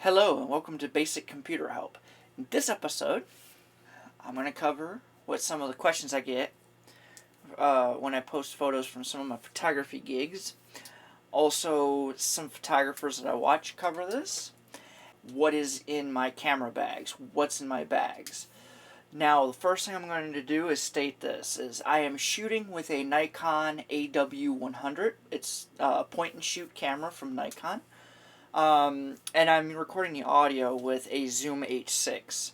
Hello and welcome to Basic Computer Help. In this episode, I'm going to cover what some of the questions I get when I post photos from some of my photography gigs. Also, some photographers that I watch cover this. What is in my camera bags? What's in my bags? Now, the first thing I'm going to do is state this, is I am shooting with a Nikon AW100. It's a point-and-shoot camera from Nikon. And I'm recording the audio with a Zoom H6.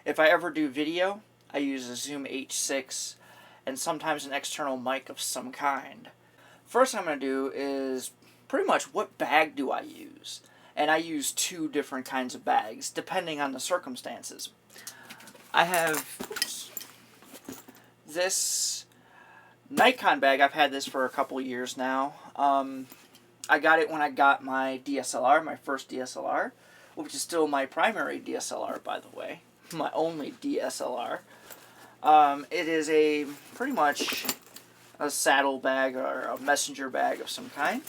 If I ever do video, I use a Zoom H6 and sometimes an external mic of some kind. First thing I'm going to do is pretty much what bag do I use? And I use two different kinds of bags depending on the circumstances. I have this Nikon bag. I've had this for a couple years now. I got it when I got my DSLR, my first DSLR, which is still my primary DSLR, by the way. My only DSLR. It is pretty much a saddle bag or a messenger bag of some kind.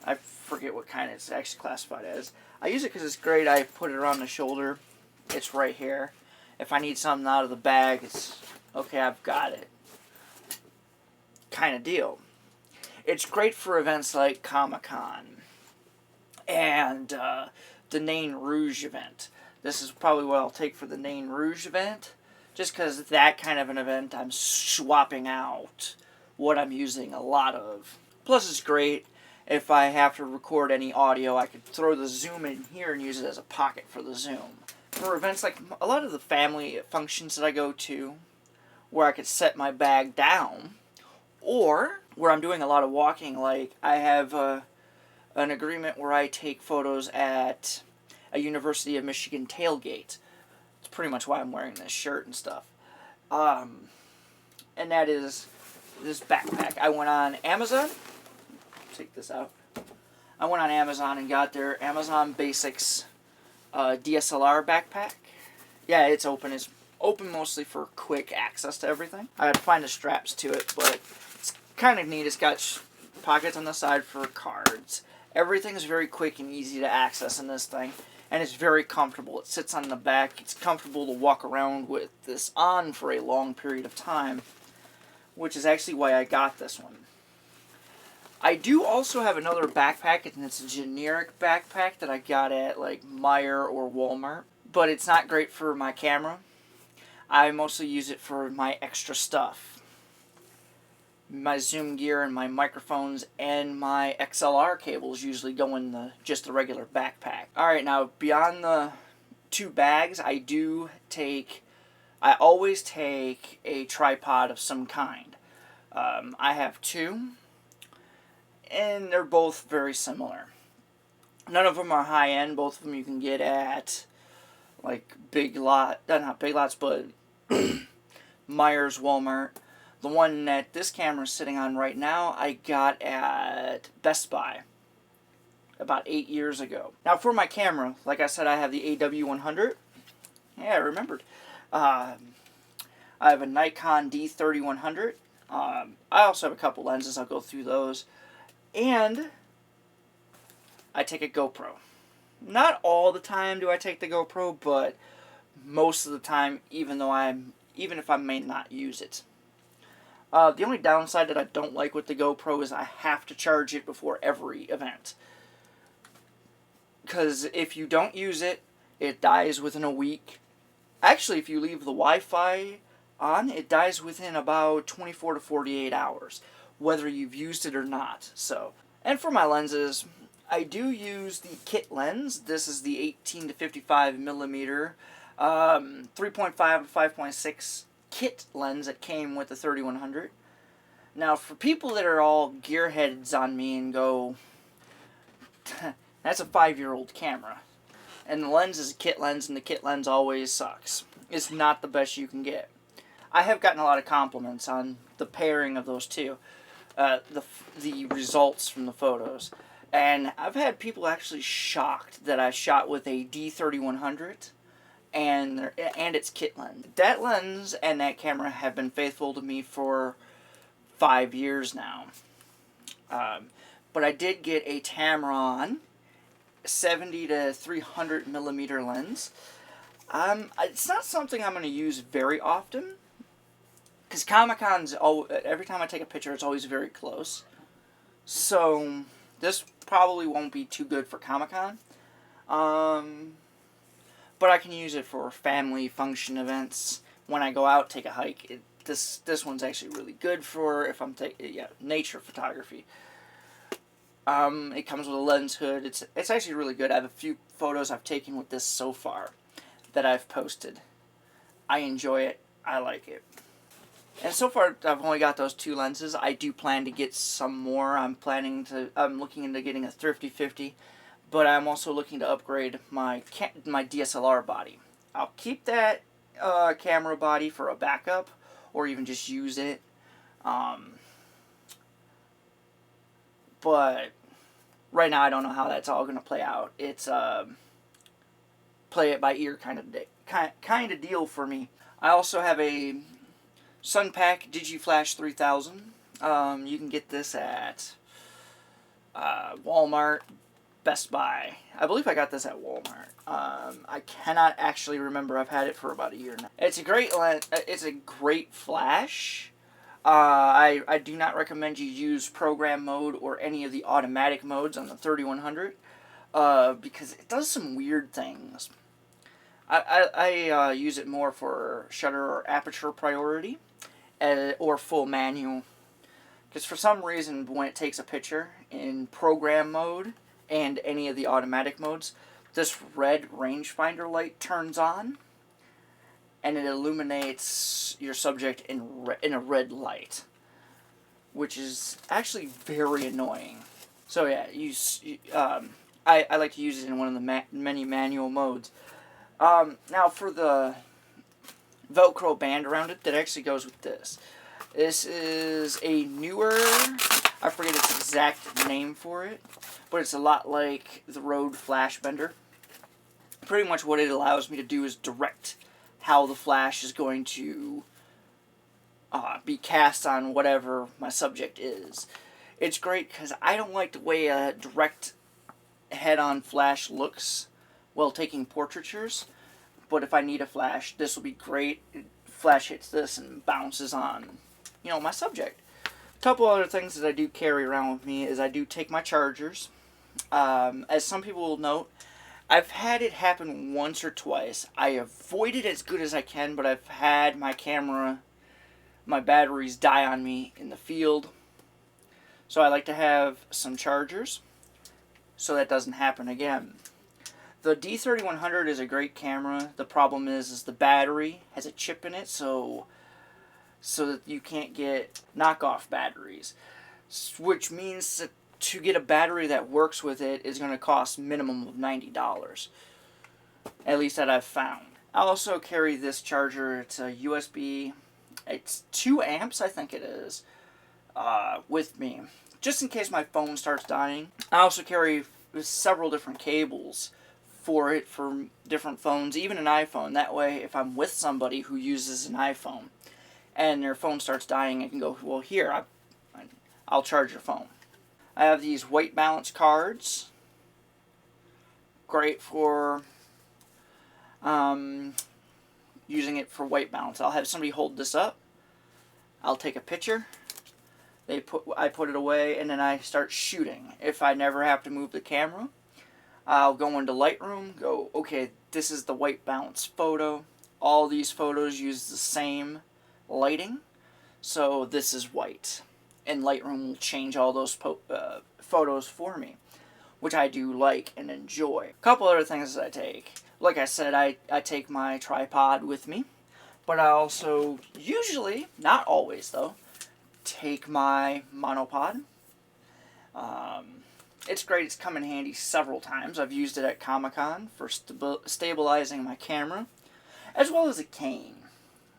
I forget what kind it's actually classified as. I use it because it's great. I put it around the shoulder. It's right here. If I need something out of the bag, it's okay, I've got it. Kind of deal. It's great for events like Camera Cain and the Nain Rouge event. This is probably what I'll take for the Nain Rouge event, just because that kind of an event I'm swapping out what I'm using a lot of. Plus it's great if I have to record any audio, I could throw the Zoom in here and use it as a pocket for the Zoom. For events like a lot of the family functions that I go to, where I could set my bag down, or where I'm doing a lot of walking, like I have an agreement where I take photos at a University of Michigan tailgate. It's pretty much why I'm wearing this shirt and stuff. And that is this backpack. I went on Amazon. Take this out. I went on Amazon and got their Amazon Basics DSLR backpack. Yeah, it's open. It's open mostly for quick access to everything. I had to find the straps to it, but it's kind of neat. It's got pockets on the side for cards. Everything's very quick and easy to access in this thing, and it's very comfortable. It sits on the back. It's comfortable to walk around with this on for a long period of time, which is actually why I got this one. I do also have another backpack, and it's a generic backpack that I got at like Meijer or Walmart, but it's not great for my camera. I mostly use it for my extra stuff. My Zoom gear and my microphones and my XLR cables usually go in just the regular backpack. Alright, now beyond the two bags, I always take a tripod of some kind. I have two, and they're both very similar. None of them are high-end. Both of them you can get at like not Big Lots, but Meijer's, Walmart. The one that this camera is sitting on right now, I got at Best Buy about 8 years ago. Now for my camera, like I said, I have the AW100. Yeah, I remembered. I have a Nikon D3100. I also have a couple lenses. I'll go through those. And I take a GoPro. Not all the time do I take the GoPro, but most of the time, even if I may not use it. The only downside that I don't like with the GoPro is I have to charge it before every event. Because if you don't use it, it dies within a week. Actually, if you leave the Wi-Fi on, it dies within about 24 to 48 hours, whether you've used it or not. And for my lenses, I do use the kit lens. This is the 18 to 55 millimeter 3.5 to 5.6 kit lens that came with the 3100. Now, for people that are all gearheads on me and go, that's a 5-year-old camera, and the lens is a kit lens, and the kit lens always sucks. It's not the best you can get. I have gotten a lot of compliments on the pairing of those two, the results from the photos. And I've had people actually shocked that I shot with a D3100 and its kit lens. That lens and that camera have been faithful to me for 5 years now. But I did get a Tamron 70 to 300 millimeter lens. It's not something I'm going to use very often, because Comic-Con's every time I take a picture, it's always very close. So this probably won't be too good for Comic-Con. But I can use it for family function events. When I go out, take a hike. This one's actually really good for if I'm taking nature photography. It comes with a lens hood. It's actually really good. I have a few photos I've taken with this so far that I've posted. I enjoy it. I like it. And so far, I've only got those 2 lenses. I do plan to get some more. I'm looking into getting a Thrifty 50, but I'm also looking to upgrade my DSLR body. I'll keep that camera body for a backup, or even just use it. But right now, I don't know how that's all going to play out. It's play it by ear kind of deal for me. I also have a Sunpack DigiFlash 3000. You can get this at Walmart, Best Buy. I believe I got this at Walmart. I cannot actually remember. I've had it for about a year now. It's a great lens. It's a great flash. I do not recommend you use program mode or any of the automatic modes on the 3100 because it does some weird things. I use it more for shutter or aperture priority or full manual, because for some reason when it takes a picture in program mode and any of the automatic modes, this red rangefinder light turns on and it illuminates your subject in a red light, which is actually very annoying. So yeah, I like to use it in one of the many manual modes. Now for the Velcro band around it that actually goes with this. This is a newer, I forget its exact name for it, but it's a lot like the Rode Flash Bender. Pretty much what it allows me to do is direct how the flash is going to be cast on whatever my subject is. It's great because I don't like the way a direct head-on flash looks while taking portraitures, but if I need a flash, this will be great. Flash hits this and bounces on, my subject. A couple other things that I do carry around with me is I do take my chargers. As some people will note, I've had it happen once or twice. I avoid it as good as I can, but I've had my batteries die on me in the field. So I like to have some chargers so that doesn't happen again. The D3100 is a great camera. The problem is the battery has a chip in it, so that you can't get knockoff batteries, which means that to get a battery that works with it is going to cost minimum of $90, at least that I've found. I also carry this charger. It's a USB. It's 2 amps, I think it is, with me, just in case my phone starts dying. I also carry several different cables for it for different phones, even an iPhone. That way, if I'm with somebody who uses an iPhone and their phone starts dying, I can go, well, here, I'll charge your phone. I have these white balance cards. Great for using it for white balance. I'll have somebody hold this up. I'll take a picture. I put it away, and then I start shooting. If I never have to move the camera, I'll go into Lightroom, go, okay, this is the white balance photo. All these photos use the same lighting, so this is white. And Lightroom will change all those photos for me, which I do like and enjoy. A couple other things that I take. Like I said, I take my tripod with me, but I also usually, not always though, take my monopod. It's great. It's come in handy several times. I've used it at Comic-Con for stabilizing my camera, as well as a cane.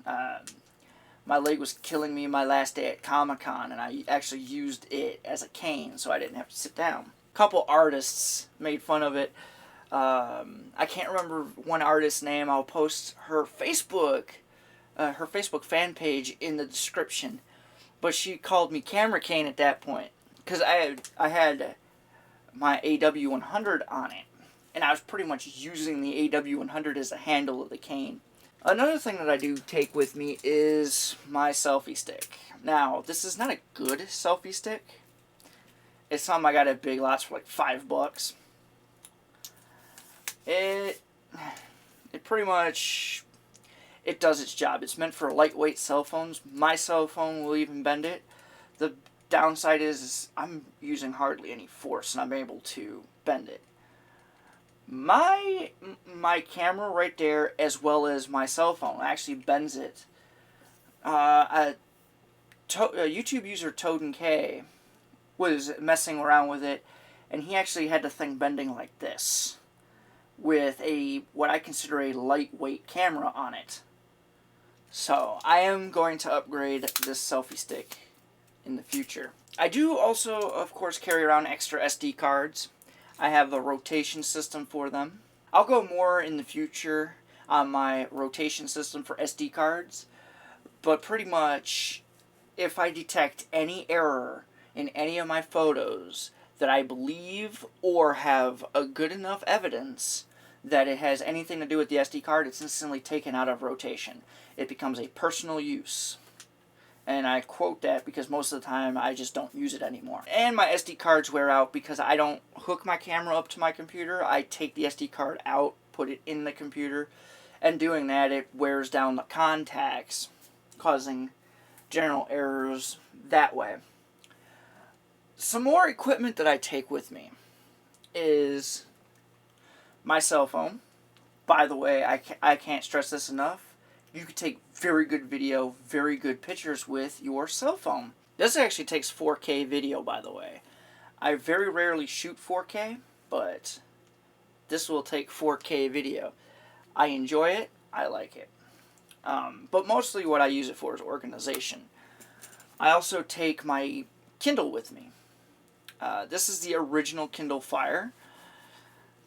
My leg was killing me my last day at Comic-Con, and I actually used it as a cane so I didn't have to sit down. A couple artists made fun of it. I can't remember one artist's name. I'll post her Facebook fan page in the description. But she called me Camera Cain at that point, because I had my AW100 on it. and I was pretty much using the AW100 as a handle of the Cain. Another thing that I do take with me is my selfie stick. Now, this is not a good selfie stick. It's something I got at Big Lots for like $5. It pretty much, it does its job. It's meant for lightweight cell phones. My cell phone will even bend it. The downside is I'm using hardly any force and I'm able to bend it. My camera right there, as well as my cell phone, actually bends it. A YouTube user, Toad&K, was messing around with it, and he actually had the thing bending like this, with what I consider a lightweight camera on it. So I am going to upgrade this selfie stick in the future. I do also, of course, carry around extra SD cards. I have a rotation system for them. I'll go more in the future on my rotation system for SD cards, but pretty much if I detect any error in any of my photos that I believe or have a good enough evidence that it has anything to do with the SD card, it's instantly taken out of rotation. It becomes a personal use. And I quote that because most of the time I just don't use it anymore. And my SD cards wear out because I don't hook my camera up to my computer. I take the SD card out, put it in the computer, and doing that it wears down the contacts, causing general errors that way. Some more equipment that I take with me is my cell phone. By the way, I can't stress this enough. You can take very good video, very good pictures with your cell phone. This actually takes 4K video, by the way. I very rarely shoot 4K, but this will take 4K video. I enjoy it. I like it. But mostly what I use it for is organization. I also take my Kindle with me. This is the original Kindle Fire.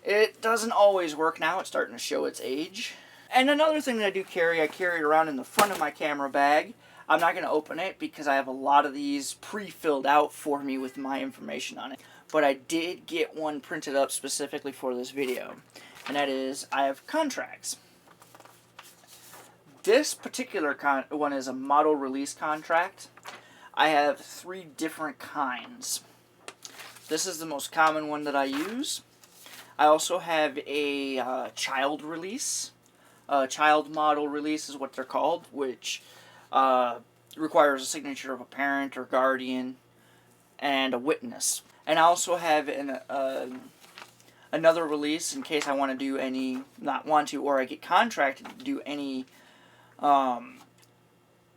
It doesn't always work now. It's starting to show its age. And another thing that I carry it around in the front of my camera bag. I'm not going to open it because I have a lot of these pre-filled out for me with my information on it. But I did get one printed up specifically for this video. And that is, I have contracts. This particular one is a model release contract. I have 3 different kinds. This is the most common one that I use. I also have a child release. Child model release is what they're called, which requires a signature of a parent or guardian and a witness. And I also have another release in case I want to do any, or I get contracted to do any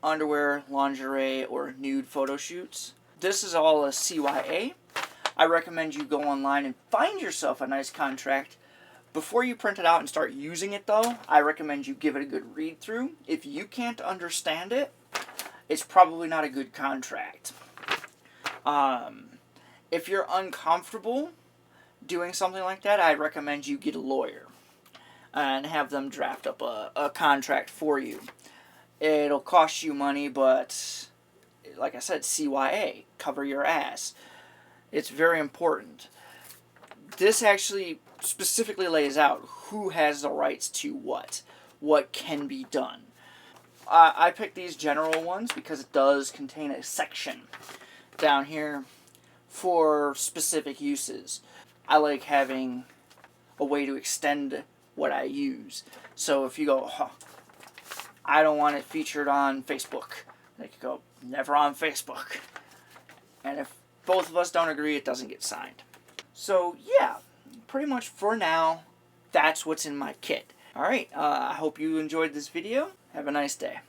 underwear, lingerie, or nude photo shoots. This is all a CYA. I recommend you go online and find yourself a nice contract. Before you print it out and start using it, though, I recommend you give it a good read-through. If you can't understand it, it's probably not a good contract. If you're uncomfortable doing something like that, I recommend you get a lawyer and have them draft up a contract for you. It'll cost you money, but like I said, CYA, cover your ass. It's very important. This actually specifically lays out who has the rights to what can be done. I picked these general ones because it does contain a section down here for specific uses. I like having a way to extend what I use. So if you go, I don't want it featured on Facebook, they could go, never on Facebook. And if both of us don't agree, it doesn't get signed. So yeah, pretty much for now, that's what's in my kit. Alright, I hope you enjoyed this video. Have a nice day.